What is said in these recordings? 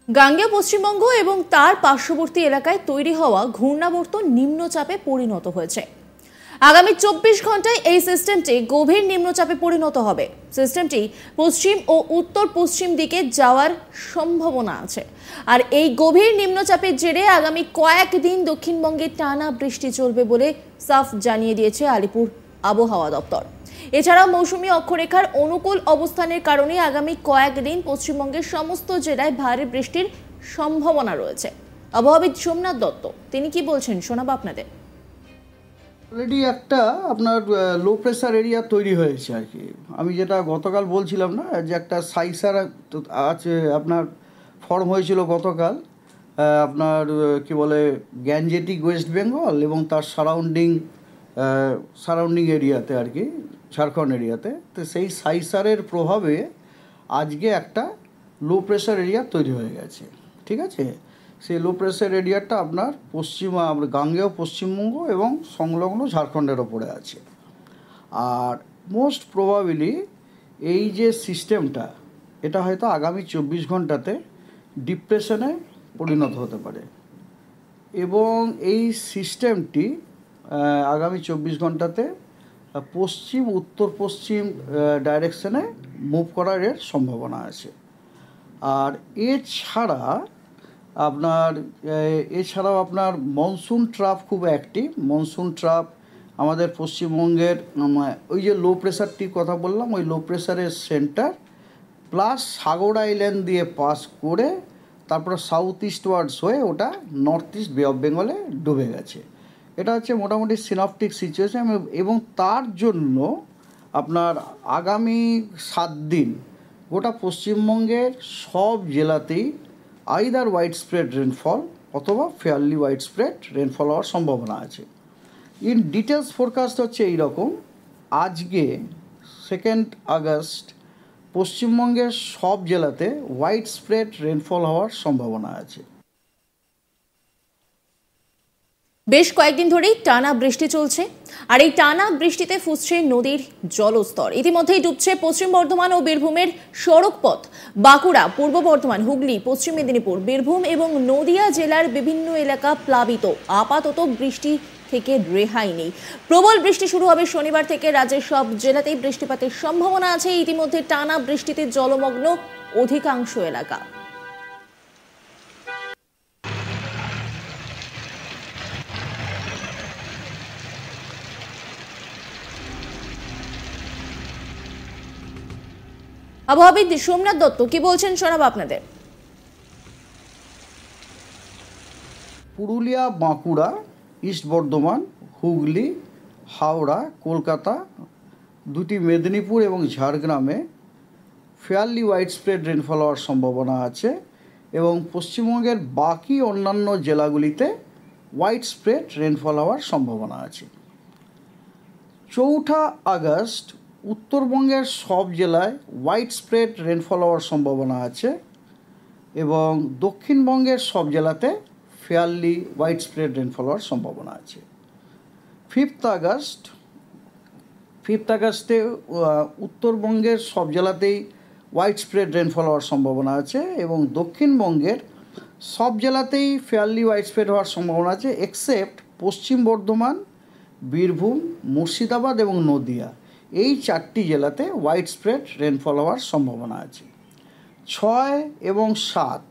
গাঙ্গেয় পশ্চিমবঙ্গ এবং তার পার্শ্ববর্তী এলাকায় তৈরি হওয়া ঘূর্ণাবর্ত নিম্নচাপে পরিণত হয়েছে। আগামী 24 ঘন্টায় এই সিস্টেমটি গভীর নিম্নচাপে পরিণত হবে। সিস্টেমটি পশ্চিম ও উত্তর পশ্চিম দিকে যাওয়ার সম্ভাবনা আছে। আর এই গভীর নিম্নচাপের জেরে আগামী কয়েকদিন দক্ষিণবঙ্গে টানা বৃষ্টি চলবে বলে সাফ জানিয়ে দিয়েছে আলিপুর আবহাওয়া দপ্তর। এছাড়াও মৌসুমী অক্ষরেখার অনুকূল অবস্থানের কারণে আগামী কয়েকদিন পশ্চিমবঙ্গের সমস্ত জেলায় ভারী বৃষ্টির সম্ভাবনা রয়েছে। আবহাওয়াবিদ সোমনাথ দত্ত তিনি কি বলছেন শোনাবো আপনাদের। অলরেডি একটা আপনার লো প্রেসার এরিয়া তৈরি হয়েছে আর কি। আমি যেটা গতকাল বলছিলাম না যে একটা সাইসার আছে আপনার ফর্ম হয়েছিল গতকাল আপনার কি বলে গ্যাঞ্জেটিক ওয়েস্ট বেঙ্গল এবং তার সারাউন্ডিং এরিয়াতে আর কি, ঝাড়খণ্ড এরিয়াতে। তো সেই সাইসারের প্রভাবে আজকে একটা লো প্রেসার এরিয়া তৈরি হয়ে গেছে, ঠিক আছে। সেই লো প্রেসার এরিয়াটা আপনার গাঙ্গেয় পশ্চিমবঙ্গ এবং সংলগ্ন ঝাড়খণ্ডের ওপরে আছে। আর মোস্ট প্রবাবিলি এই যে সিস্টেমটা এটা হয়তো আগামী 24 ঘন্টাতে ডিপ্রেশনে পরিণত হতে পারে এবং এই সিস্টেমটি আগামী 24 ঘন্টাতে পশ্চিম উত্তর পশ্চিম ডাইরেকশনে মুভ করার এর সম্ভাবনা আছে। আর এছাড়াও আপনার মনসুন ট্রাপ খুব অ্যাক্টিভ। মনসুন ট্রাপ আমাদের পশ্চিমবঙ্গের ওই যে লো প্রেসারটির কথা বললাম, ওই লো প্রেসারের সেন্টার প্লাস সাগর আইল্যান্ড দিয়ে পাস করে তারপরে সাউথ ইস্ট ওয়ার্ডস হয়ে ওটা নর্থ ইস্ট বে অফ বেঙ্গলে ডুবে গেছে। এটা হচ্ছে মোটামুটি সিনপটিক সিচুয়েশন এবং তার জন্য আপনার আগামী 7 দিন গোটা পশ্চিমবঙ্গের সব জেলাতেই আইদার ওয়াইড স্প্রেড রেনফল অথবা ফেয়ারলি ওয়াইড স্প্রেড রেনফল হওয়ার সম্ভাবনা আছে। ইন ডিটেলস ফোরকাস্ট হচ্ছে এইরকম, আজকে 2 আগস্ট পশ্চিমবঙ্গের সব জেলাতে ওয়াইড স্প্রেড রেনফল হওয়ার সম্ভাবনা আছে। বেশ কয়েকদিন ধরেই টানা বৃষ্টি চলছে আর এই টানা বৃষ্টিতে ফুসছে নদীর জলস্তর। ইতিমধ্যেই ডুবছে পশ্চিম বর্ধমান ও বীরভূমের সড়ক পথ। বাঁকুড়া, পূর্ব বর্ধমান, হুগলি, পশ্চিম মেদিনীপুর, বীরভূম এবং নদিয়া জেলার বিভিন্ন এলাকা প্লাবিত। আপাতত বৃষ্টি থেকে রেহাই নেই। প্রবল বৃষ্টি শুরু হবে শনিবার থেকে। রাজ্যের সব জেলাতেই বৃষ্টিপাতের সম্ভাবনা আছে। ইতিমধ্যে টানা বৃষ্টিতে জলমগ্ন অধিকাংশ এলাকা। আবহাওয়াবিদ সোমনাথ দত্ত কি বলছেন শোনাবো আপনাদের। পুরুলিয়া, বাঁকুড়া, ইস্ট বর্ধমান, হুগলি, হাওড়া, কলকাতা, 2টি মেদিনীপুর এবং ঝাড়গ্রামে ফেয়ারলি ওয়াইড স্প্রেড রেনফল হওয়ার সম্ভাবনা আছে এবং পশ্চিমবঙ্গের বাকি অন্যান্য জেলাগুলিতে ওয়াইড স্প্রেড রেনফল হওয়ার সম্ভাবনা আছে। 4 আগস্ট উত্তরবঙ্গের সব জেলায় ওয়াইড স্প্রেড রেনফল হওয়ার সম্ভাবনা আছে এবং দক্ষিণবঙ্গের সব জেলাতে ফেয়ারলি ওয়াইড স্প্রেড রেনফল হওয়ার সম্ভাবনা আছে। 5 আগস্টে উত্তরবঙ্গের সব জেলাতেই ওয়াইড স্প্রেড রেনফল হওয়ার সম্ভাবনা আছে এবং দক্ষিণবঙ্গের সব জেলাতেই ফেয়ারলি ওয়াইড স্প্রেড হওয়ার সম্ভাবনা আছে এক্সেপ্ট পশ্চিম বর্ধমান, বীরভূম, মুর্শিদাবাদ এবং নদিয়া। এই 4টি জেলাতে ওয়াইড স্প্রেড রেনফল হওয়ার সম্ভাবনা আছে। 6 এবং 7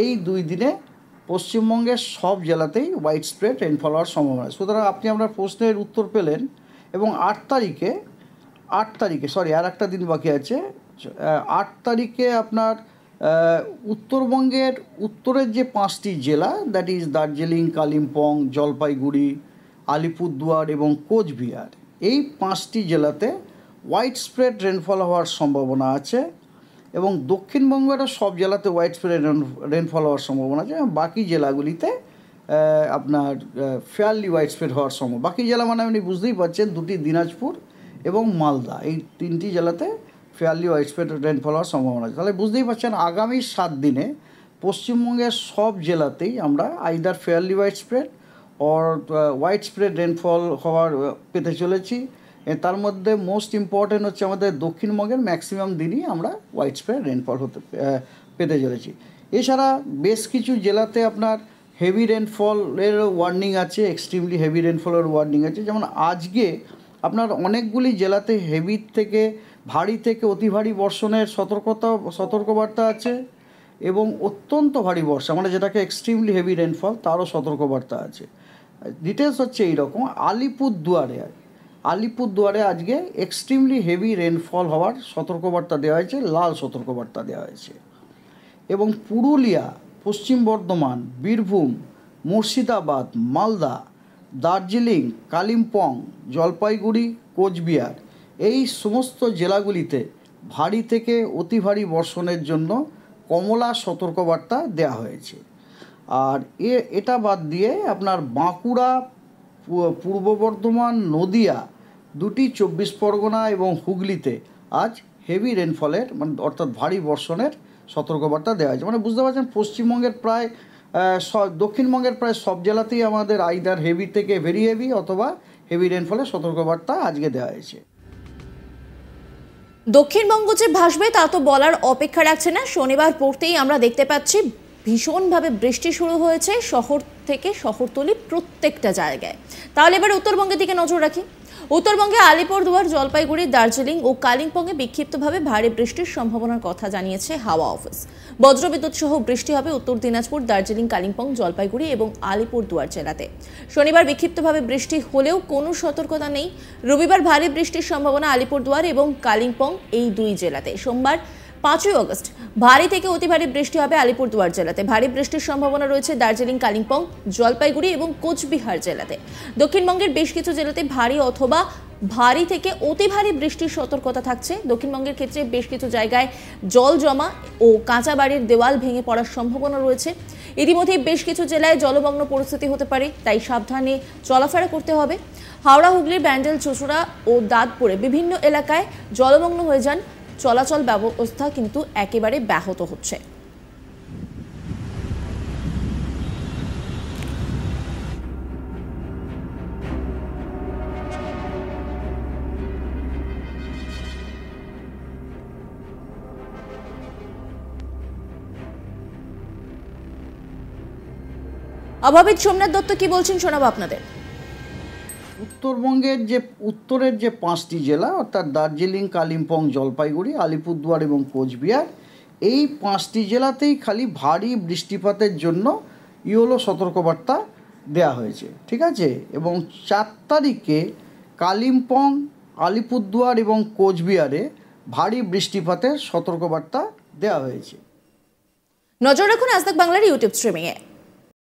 এই 2 দিনে পশ্চিমবঙ্গের সব জেলাতেই ওয়াইড স্প্রেড রেনফল হওয়ার সম্ভাবনা আছে। সুতরাং আপনি আপনার প্রশ্নের উত্তর পেলেন এবং 8 তারিখে আর একটা দিন বাকি আছে। 8 তারিখে আপনার উত্তরবঙ্গের উত্তরের যে 5টি জেলা, দ্যাট ইজ দার্জিলিং, কালিম্পং, জলপাইগুড়ি, আলিপুরদুয়ার এবং কোচবিহার, এই 5টি জেলাতে ওয়াইড স্প্রেড রেনফল হওয়ার সম্ভাবনা আছে এবং দক্ষিণবঙ্গের সব জেলাতে ওয়াইড স্প্রেড রেনফল হওয়ার সম্ভাবনা আছে। বাকি জেলাগুলিতে আপনার ফেয়ারলি ওয়াইড স্প্রেড হওয়ার সম্ভাবনা। বাকি জেলা মানে আপনি বুঝতেই পারছেন, 2টি দিনাজপুর এবং মালদা, এই 3টি জেলাতে ফেয়ারলি ওয়াইড স্প্রেড রেনফল হওয়ার সম্ভাবনা আছে। তাহলে বুঝতেই পারছেন আগামী 7 দিনে পশ্চিমবঙ্গের সব জেলাতেই আমরা either fairly wide spread or wide spread rainfall হওয়ার পেতে চলেছি। তার মধ্যে মোস্ট ইম্পর্টেন্ট হচ্ছে আমাদের দক্ষিণবঙ্গের ম্যাক্সিমাম দিনই আমরা ওয়াইড স্প্রেড রেনফল পেতে চলেছি। এছাড়া বেশ কিছু জেলাতে আপনার হেভি রেনফলের ওয়ার্নিং আছে, এক্সট্রিমলি হেভি রেনফলের ওয়ার্নিং আছে। যেমন আজকে আপনার অনেকগুলি জেলাতে হেভি থেকে ভারী থেকে অতি ভারী বর্ষণের সতর্কবার্তা আছে এবং অত্যন্ত ভারী বর্ষা মানে যেটাকে এক্সট্রিমলি হেভি রেনফল তারও সতর্কবার্তা আছে। ডিটেলস হচ্ছে এইরকম, আলিপুরদুয়ারে আজকে এক্সট্রিমলি হেভি রেনফল হওয়ার সতর্কবার্তা দেওয়া হয়েছে, লাল সতর্কবার্তা দেওয়া হয়েছে। এবং পুরুলিয়া, পশ্চিম বর্ধমান, বীরভূম, মুর্শিদাবাদ, মালদা, দার্জিলিং, কালিম্পং, জলপাইগুড়ি, কোচবিহার এই সমস্ত জেলাগুলিতে ভারী থেকে অতি ভারী বর্ষণের জন্য কমলা সতর্কবার্তা দেওয়া হয়েছে। আর এটা বাদ দিয়ে আপনার বাঁকুড়া, পূর্ব বর্ধমান, নদিয়া, দুটি 24 পরগনা এবং হুগলিতে আজ হেভি রেনফলের মানে অর্থাৎ ভারী বর্ষণের সতর্কবার্তা দেওয়া হয়েছে। মানে বুঝতে পারছেন পশ্চিমবঙ্গের প্রায় দক্ষিণবঙ্গের প্রায় সব জেলাতেই আমাদের আইদার হেভি থেকে ভেরি হেভি অথবা হেভি রেনফলের সতর্কবার্তা আজকে দেওয়া হয়েছে। দক্ষিণবঙ্গ যে ভাসবে তা তো বলার অপেক্ষা রাখছে না। শনিবার পড়তেই আমরা দেখতে পাচ্ছি ভীষণভাবে বৃষ্টি শুরু হয়েছে শহর থেকে শহরতলি প্রত্যেকটা জায়গায়। তাহলে এবার উত্তরবঙ্গের দিকে নজর রাখি। উত্তরবঙ্গে আলিপুরদুয়ার, জলপাইগুড়ি, দার্জিলিং ও কালিম্পংয়ে বিক্ষিপ্তভাবে ভারী বৃষ্টির সম্ভাবনার কথা জানিয়েছে হাওয়া অফিস। বজ্রবিদ্যুৎ সহ বৃষ্টি হবে উত্তর দিনাজপুর, দার্জিলিং, কালিম্পং, জলপাইগুড়ি এবং আলিপুরদুয়ার জেলাতে। শনিবার বিক্ষিপ্তভাবে বৃষ্টি হলেও কোনো সতর্কতা নেই। রবিবার ভারী বৃষ্টির সম্ভাবনা আলিপুরদুয়ার এবং কালিম্পং এই দুই জেলাতে। সোমবার 5ই আগস্ট ভারী থেকে অতি ভারী বৃষ্টি হবে আলিপুরদুয়ার জেলাতে। ভারী বৃষ্টির সম্ভাবনা রয়েছে দার্জিলিং, কালিম্পং, জলপাইগুড়ি এবং কোচবিহার জেলাতে। দক্ষিণবঙ্গের বেশ কিছু জেলাতে ভারী অথবা ভারী থেকে অতি ভারী বৃষ্টির সতর্কতা থাকছে। দক্ষিণবঙ্গের ক্ষেত্রে বেশ কিছু জায়গায় জল জমা ও কাঁচা বাড়ির দেওয়াল ভেঙে পড়ার সম্ভাবনা রয়েছে। ইতিমধ্যে বেশ কিছু জেলায় জলমগ্ন পরিস্থিতি হতে পারে, তাই সাবধানে চলাফেরা করতে হবে। হাওড়া, হুগলির ব্যান্ডেল, চুঁচুড়া ও দাঁতপুরে বিভিন্ন এলাকায় জলমগ্ন হয়ে যান। চলাচল ব্যবস্থা কিন্তু একেবারে ব্যাহত হচ্ছে। আবহাওয়াবিদ সোমনাথ দত্ত কি বলছেন শোনাবো আপনাদের। উত্তরবঙ্গের উত্তরের যে 5টি জেলা অর্থাৎ দার্জিলিং, কালিম্পং, জলপাইগুড়ি, আলিপুরদুয়ার এবং কোচবিহার এই 5টি জেলাতেই খালি ভারী বৃষ্টিপাতের জন্য ইয়েলো সতর্কবার্তা দেওয়া হয়েছে, ঠিক আছে। এবং 4 তারিখে কালিম্পং, আলিপুরদুয়ার এবং কোচবিহারে ভারী বৃষ্টিপাতের সতর্কবার্তা দেওয়া হয়েছে। নজর রাখুন আজ তাক বাংলার ইউটিউব স্ট্রিমিংয়ে।